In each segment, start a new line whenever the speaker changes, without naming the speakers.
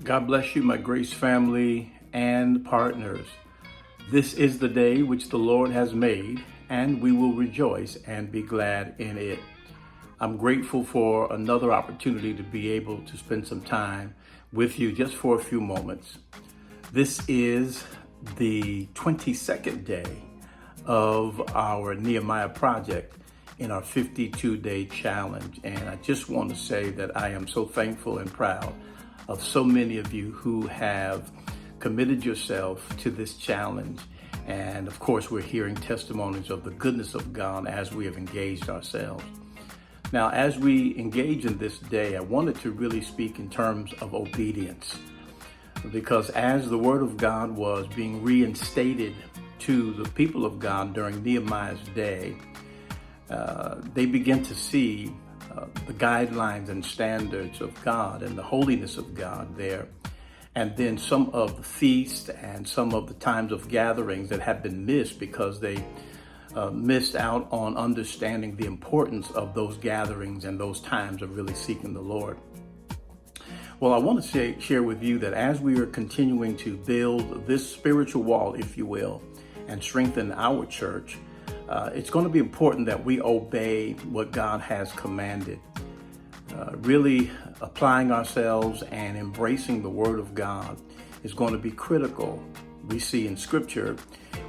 God bless you, my Grace family and partners. This is the day which the Lord has made, and we will rejoice and be glad in it. I'm grateful for another opportunity to be able to spend some time with you just for a few moments. This is the 22nd day of our Nehemiah project in our 52-day challenge. And I just want to say that I am so thankful and proud of so many of you who have committed yourself to this challenge. And of course, we're hearing testimonies of the goodness of God as we have engaged ourselves. Now, as we engage in this day, I wanted to really speak in terms of obedience, because as the word of God was being reinstated to the people of God during Nehemiah's day, they began to see the guidelines and standards of God and the holiness of God there. And then some of the feasts and some of the times of gatherings that had been missed because they missed out on understanding the importance of those gatherings and those times of really seeking the Lord. Well, I want to share with you that as we are continuing to build this spiritual wall, if you will, and strengthen our church, it's going to be important that we obey what God has commanded. Really applying ourselves and embracing the Word of God is going to be critical. We see in Scripture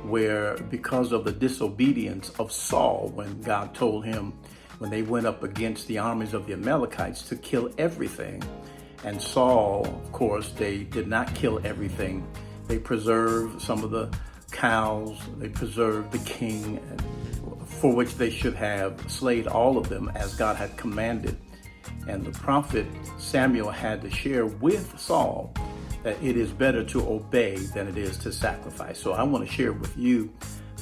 where, because of the disobedience of Saul, when God told him, when they went up against the armies of the Amalekites, to kill everything. And Saul, of course, they did not kill everything. They preserved some of the cows, they preserved the king, for which they should have slayed all of them as God had commanded. And the prophet Samuel had to share with Saul that it is better to obey than it is to sacrifice. So I want to share with you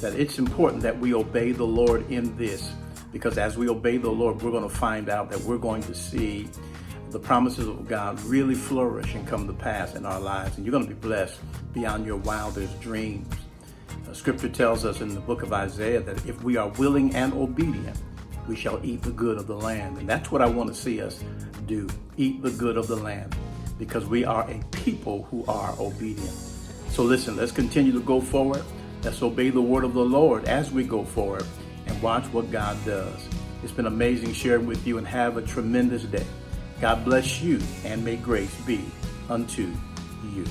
that it's important that we obey the Lord in this, because as we obey the Lord, we're going to find out that we're going to see the promises of God really flourish and come to pass in our lives. And you're going to be blessed beyond your wildest dreams. Scripture tells us in the book of Isaiah that if we are willing and obedient, we shall eat the good of the land. And that's what I want to see us do, eat the good of the land, because we are a people who are obedient. So listen, let's continue to go forward. Let's obey the word of the Lord as we go forward and watch what God does. It's been amazing sharing with you, and have a tremendous day. God bless you, and may grace be unto you.